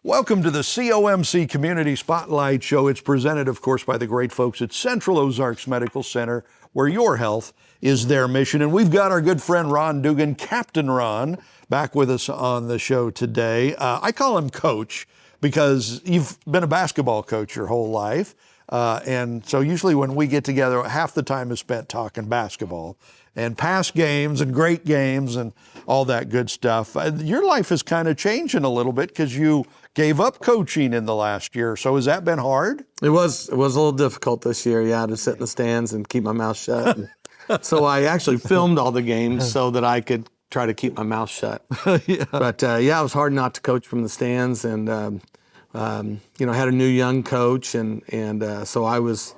Welcome to the COMC Community Spotlight Show. It's presented, of course, by the great folks at Central Ozarks Medical Center, where your health is their mission. And we've got our good friend Ron Duggan, Captain Ron, back with us on the show today. I call him Coach because you've been a basketball coach your whole life. And so usually when we get together, half the time is spent talking basketball and past games and great games and all that good stuff. Your life is kind of changing a little bit because you gave up coaching in the last year. So has that been hard? It was a little difficult this year, yeah, to sit in the stands and keep my mouth shut. So I actually filmed all the games so that I could try to keep my mouth shut. Yeah. But yeah, it was hard not to coach from the stands, and had a new young coach, and so I was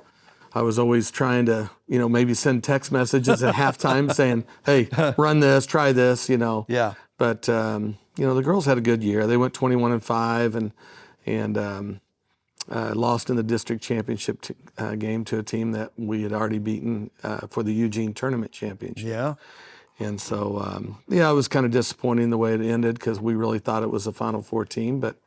always trying to, maybe send text messages at halftime saying, "Hey, run this, try this," Yeah. But the girls had a good year. They went 21-5 and lost in the district championship game to a team that we had already beaten for the Eugene tournament championship. Yeah. And so, it was kind of disappointing the way it ended because we really thought it was a Final Four team, but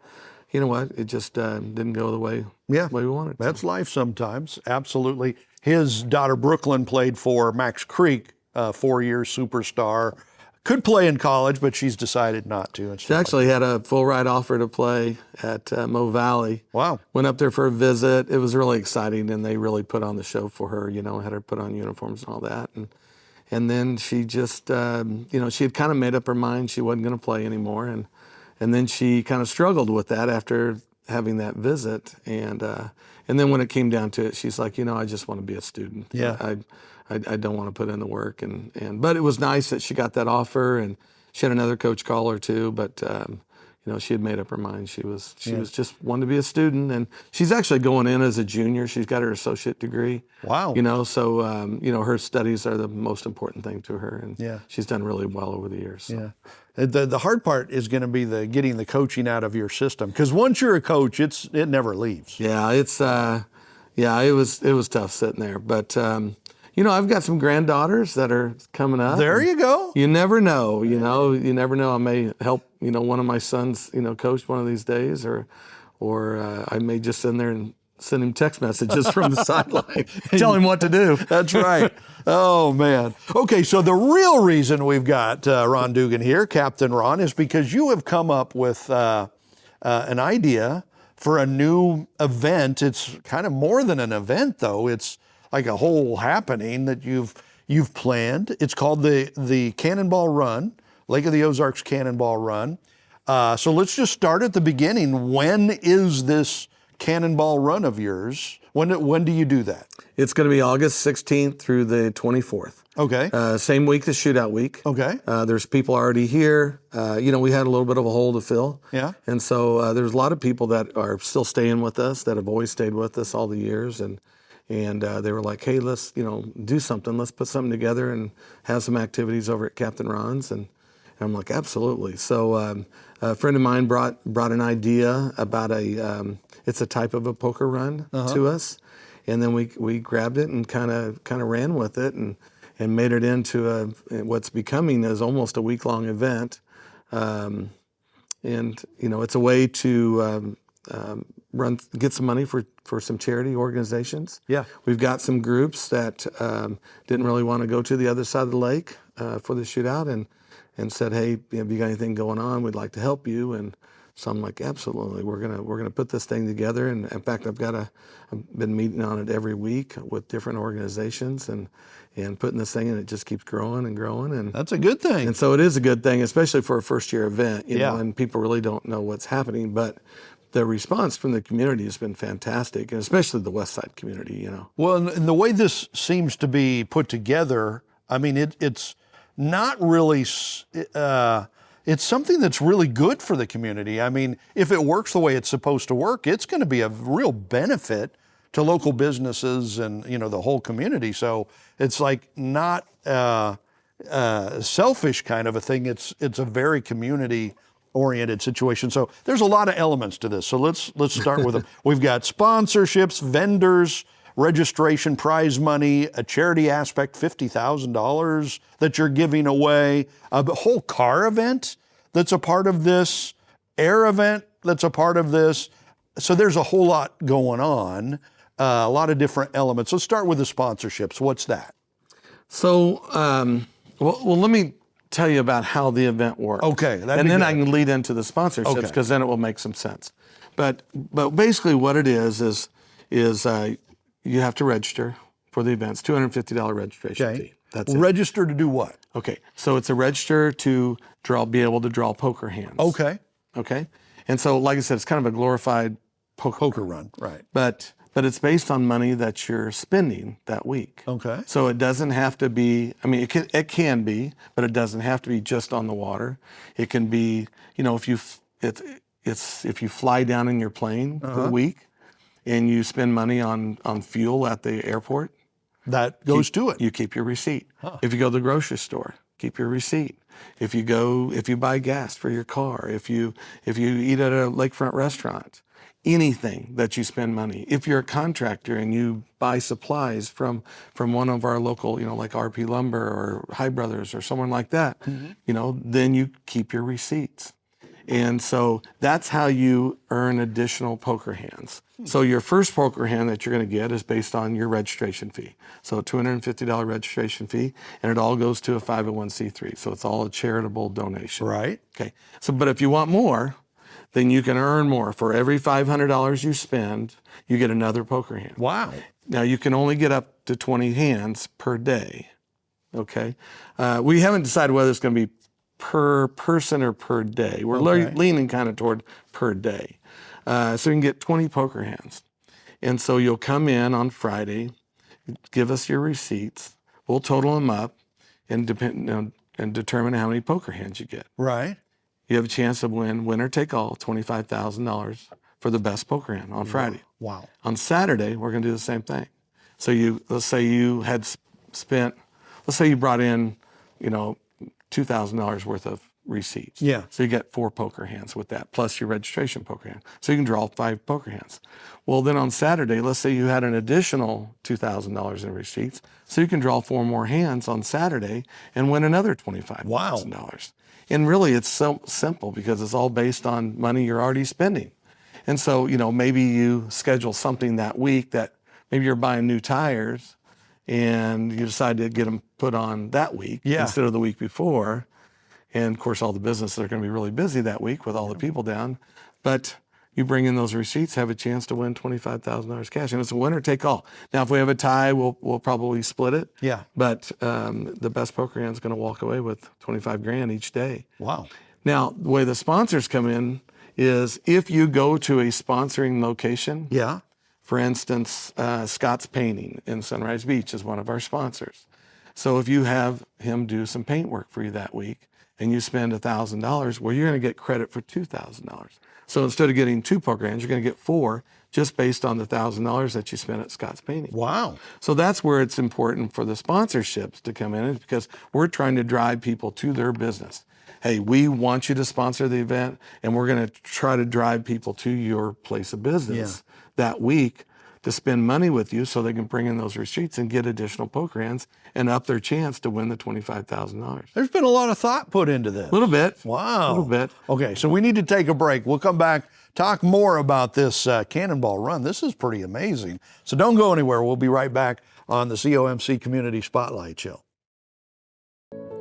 you know what? It just didn't go the way we wanted. That's life sometimes. Absolutely. His daughter Brooklyn played for Max Creek, 4 years superstar. Could play in college, but she's decided not to. She actually had a full ride offer to play at Mo Valley. Wow. Went up there for a visit. It was really exciting, and they really put on the show for her, had her put on uniforms and all that. And then she just, she had kind of made up her mind she wasn't going to play anymore. And then she kind of struggled with that after having that visit. And then when it came down to it, she's like, I just want to be a student. Yeah. I don't want to put in the work. But it was nice that she got that offer, and she had another coach call her too. But, she had made up her mind. She was just wanted to be a student. And she's actually going in as a junior. She's got her associate degree. Wow. So, her studies are the most important thing to her. And she's done really well over the years. So. Yeah. The hard part is going to be getting the coaching out of your system, because once you're a coach, it never leaves. Yeah, it was tough sitting there, but I've got some granddaughters that are coming up. There you go. You never know, you never know. I may help one of my sons coach one of these days, or I may just sit there and send him text messages from the sideline, tell him what to do. That's right. Oh, man. Okay, so the real reason we've got Ron Duggan here, Captain Ron, is because you have come up with an idea for a new event. It's kind of more than an event, though. It's like a whole happening that you've planned. It's called the Cannonball Run, Lake of the Ozarks Cannonball Run. So let's just start at the beginning. When is this Cannonball Run of yours? When do you do that? It's going to be August 16th through the 24th. Okay. Same week as Shootout Week. Okay. There's people already here. We had a little bit of a hole to fill. Yeah. And so there's a lot of people that are still staying with us, that have always stayed with us all the years. And they were like, hey, let's, do something. Let's put something together and have some activities over at Captain Ron's. And I'm like, absolutely. So a friend of mine brought an idea about it's a type of a poker run to us. And then we grabbed it and kind of ran with it and made it into what's becoming as almost a week-long event. It's a way to get some money for some charity organizations. Yeah. We've got some groups that didn't really want to go to the other side of the lake for the shootout and said, hey, have you got anything going on? We'd like to help you. And so I'm like, absolutely, we're gonna put this thing together. And in fact, I've been meeting on it every week with different organizations and putting this thing in. It just keeps growing and growing. And that's a good thing. And so it is a good thing, especially for a first year event, and people really don't know what's happening. But the response from the community has been fantastic, and especially the West Side community, Well, and the way this seems to be put together, I mean, it's not really, it's something that's really good for the community. I mean, if it works the way it's supposed to work, it's going to be a real benefit to local businesses and, the whole community. So it's like not selfish kind of a thing. It's a very community-oriented situation. So there's a lot of elements to this. So let's start with them. We've got sponsorships, vendors, registration, prize money, a charity aspect, $50,000 that you're giving away, a whole car event that's a part of this, air event, that's a part of this. So there's a whole lot going on, a lot of different elements. Let's start with the sponsorships. What's that? So, well, let me tell you about how the event works. Okay, and then I can lead into the sponsorships because then it will make some sense. But basically, what it is you have to register for the event. It's $250 registration fee. That's it. Register to do what? Okay, so it's a register to be able to draw poker hands. Okay. Okay, and so like I said, it's kind of a glorified poker run, right? But it's based on money that you're spending that week. Okay. So it doesn't have to be. I mean, it can be, but it doesn't have to be just on the water. It can be, if you fly down in your plane for the week, and you spend money on fuel at the airport. That goes to it. You keep your receipt. If you go to the grocery store, keep your receipt. If you buy gas for your car, if you eat at a lakefront restaurant, anything that you spend money. If you're a contractor and you buy supplies from one of our local, like RP Lumber or High Brothers or someone like that, then you keep your receipts. And so that's how you earn additional poker hands. So your first poker hand that you're going to get is based on your registration fee. So a $250 registration fee, and it all goes to a 501c3. So it's all a charitable donation. Right. Okay. So, but if you want more, then you can earn more. For every $500 you spend, you get another poker hand. Wow. Now you can only get up to 20 hands per day. Okay. We haven't decided whether it's going to be per person or per day. We're leaning kind of toward per day. So you can get 20 poker hands. And so you'll come in on Friday, give us your receipts. We'll total them up and determine how many poker hands you get. Right. You have a chance to win winner take all, $25,000 for the best poker hand on Friday. Wow. On Saturday, we're going to do the same thing. So let's say you brought in, $2,000 worth of receipts. Yeah. So you get 4 poker hands with that, plus your registration poker hand. So you can draw 5 poker hands. Well, then on Saturday, let's say you had an additional $2,000 in receipts. So you can draw 4 more hands on Saturday and win another $25,000. Wow. And really, it's so simple because it's all based on money you're already spending. And so, maybe you schedule something that week that maybe you're buying new tires and you decide to get them put on that week instead of the week before. And of course, all the businesses are going to be really busy that week with all the people down. But you bring in those receipts, have a chance to win $25,000 cash. And it's a winner take all. Now, if we have a tie, we'll probably split it. Yeah. But the best poker hand is going to walk away with $25,000 each day. Wow. Now, the way the sponsors come in is if you go to a sponsoring location. Yeah. For instance, Scott's Painting in Sunrise Beach is one of our sponsors. So if you have him do some paint work for you that week and you spend $1,000, well, you're going to get credit for $2,000. So instead of getting 2 poker hands, you're going to get 4 just based on the $1,000 that you spent at Scott's Painting. Wow. So that's where it's important for the sponsorships to come in, because we're trying to drive people to their business. Hey, we want you to sponsor the event, and we're going to try to drive people to your place of business that week to spend money with you so they can bring in those receipts and get additional poker hands and up their chance to win the $25,000. There's been a lot of thought put into this. A little bit. Wow. A little bit. Okay, so we need to take a break. We'll come back, talk more about this Cannonball Run. This is pretty amazing. So don't go anywhere. We'll be right back on the COMC Community Spotlight Show.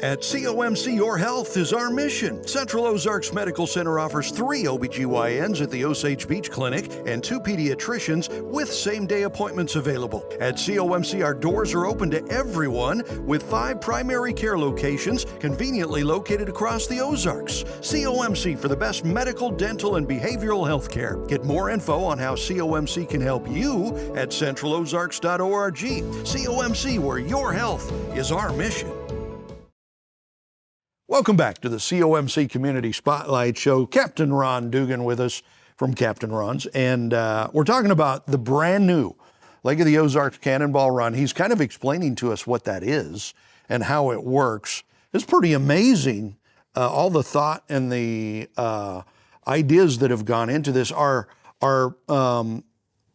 At COMC, your health is our mission. Central Ozarks Medical Center offers 3 OBGYNs at the Osage Beach Clinic and 2 pediatricians with same-day appointments available. At COMC, our doors are open to everyone with 5 primary care locations conveniently located across the Ozarks. COMC for the best medical, dental, and behavioral health care. Get more info on how COMC can help you at centralozarks.org. COMC, where your health is our mission. Welcome back to the COMC Community Spotlight Show. Captain Ron Duggan with us from Captain Ron's. And we're talking about the brand new Lake of the Ozarks Cannonball Run. He's kind of explaining to us what that is and how it works. It's pretty amazing, all the thought and the ideas that have gone into this. Are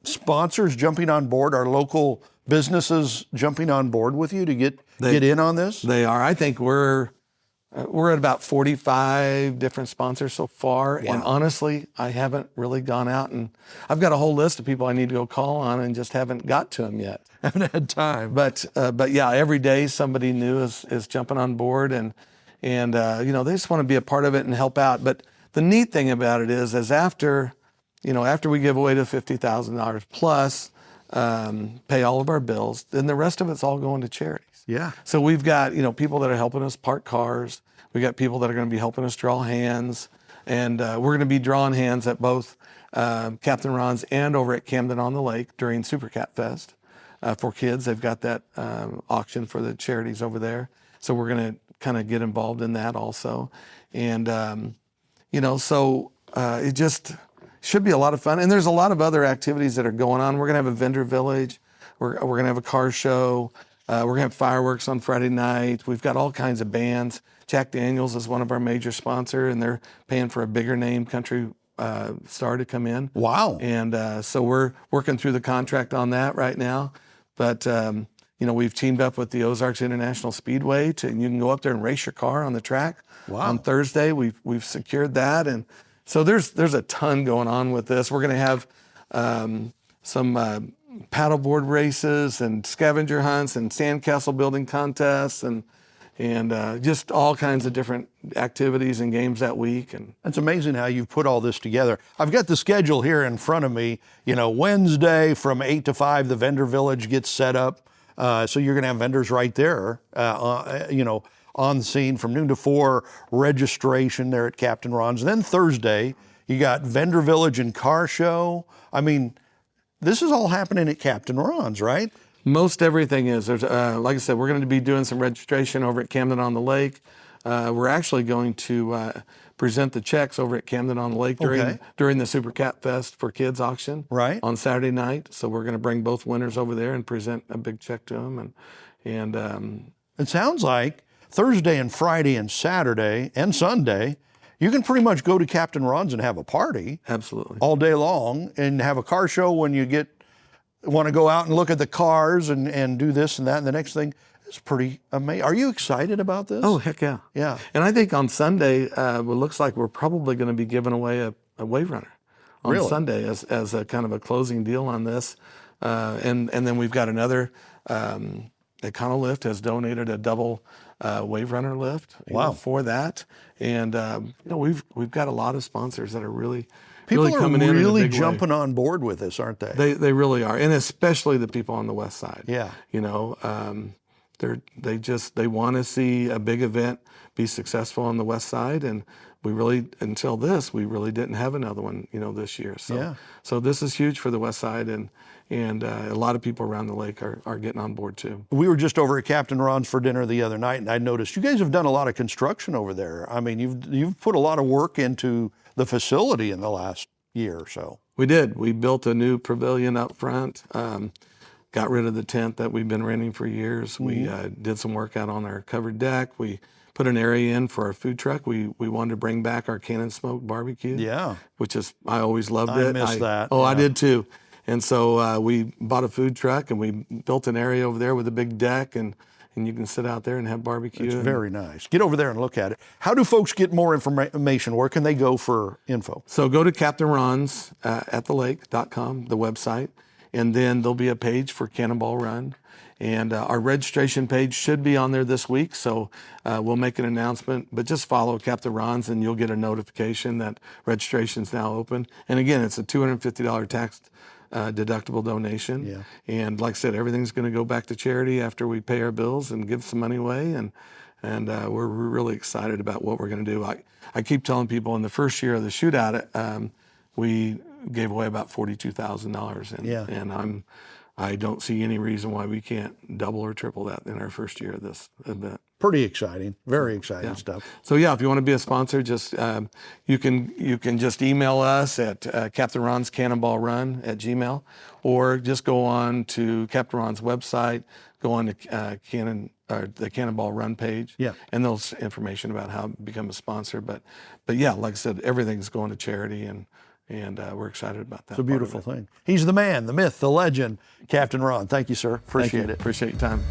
sponsors jumping on board? Are local businesses jumping on board with you to get in on this? They are. I think we're We're at about 45 different sponsors so far. Wow. And honestly, I haven't really gone out, and I've got a whole list of people I need to go call on and just haven't got to them yet. Haven't had time. But yeah, every day somebody new is jumping on board, and you know, they just want to be a part of it and help out. But the neat thing about it is after we give away the $50,000 plus, pay all of our bills, then the rest of it's all going to charities. Yeah. So we've got, you know, people that are helping us park cars. We got people that are going to be helping us draw hands, and we're going to be drawing hands at both Captain Ron's and over at Camden on the Lake during Super Cat Fest for kids. They've got that auction for the charities over there, so we're going to kind of get involved in that also, and you know, so it just should be a lot of fun. And there's a lot of other activities that are going on. We're going to have a vendor village. We're going to have a car show. We're going to have fireworks on Friday night. We've got all kinds of bands. Jack Daniels is one of our major sponsors, and they're paying for a bigger name country star to come in. Wow. And so we're working through the contract on that right now. But, you know, we've teamed up with the Ozarks International Speedway and you can go up there and race your car on the track. Wow. On Thursday. We've secured that. And so there's a ton going on with this. We're going to have some paddleboard races and scavenger hunts and sandcastle building contests and just all kinds of different activities and games that week. And it's amazing how you've put all this together. I've got the schedule here in front of me. You know, Wednesday from 8 to 5, the vendor village gets set up. So you're going to have vendors right there, you know, on the scene from noon to 4, registration there at Captain Ron's. And then Thursday, you got vendor village and car show. I mean, this is all happening at Captain Ron's, right? Most everything is. There's, like I said, we're going to be doing some registration over at Camden on the Lake. We're actually going to present the checks over at Camden on the Lake during the Super Cat Fest for Kids auction on Saturday night. So we're going to bring both winners over there and present a big check to them. And it sounds like Thursday and Friday and Saturday and Sunday, you can pretty much go to Captain Ron's and have a party. Absolutely. All day long, and have a car show when you want to go out and look at the cars and do this and that. And the next thing is pretty amazing. Are you excited about this? Oh, heck yeah. Yeah. And I think on Sunday, it looks like we're probably going to be giving away a wave runner on Sunday as a kind of a closing deal on this. And then we've got another, Econolift has donated a double wave runner lift for that. And you know, we've got a lot of sponsors that are really coming in really a big jumping way. on board with this, aren't they? They really are, and especially the people on the west side. Yeah. You know, they want to see a big event be successful on the west side, and until this, we really didn't have another one, you know, this year. So this is huge for the west side, and a lot of people around the lake are getting on board too. We were just over at Captain Ron's for dinner the other night, and I noticed you guys have done a lot of construction over there. I mean, you've put a lot of work into the facility in the last year or so. We did. We built a new pavilion up front, got rid of the tent that we've been renting for years. Mm-hmm. We did some work out on our covered deck. We put an area in for our food truck. We wanted to bring back our Cannon Smoke barbecue. Yeah. Which is, I always loved it. I miss that. Oh, yeah. I did too. And so we bought a food truck and we built an area over there with a big deck, and you can sit out there and have barbecue. It's very nice. Get over there and look at it. How do folks get more information? Where can they go for info? So go to Captain Ron's at the lake.com, the website, and then there'll be a page for Cannonball Run. And our registration page should be on there this week, so we'll make an announcement. But just follow Captain Ron's and you'll get a notification that registration's now open. And again, it's a $250 tax deductible donation. Yeah. And like I said, everything's going to go back to charity after we pay our bills and give some money away. And we're really excited about what we're going to do. I keep telling people in the first year of the shootout, we gave away about $42,000. And I don't see any reason why we can't double or triple that in our first year of this event. Pretty exciting, very exciting stuff. So yeah, if you want to be a sponsor, just you can just email us at Captain Ron's Cannonball Run at Gmail, or just go on to Captain Ron's website, go on to the Cannonball Run page, and there's information about how to become a sponsor. But yeah, like I said, everything's going to charity, and we're excited about that. It's a beautiful thing. He's the man, the myth, the legend, Captain Ron. Thank you, sir. Appreciate it. Appreciate your time.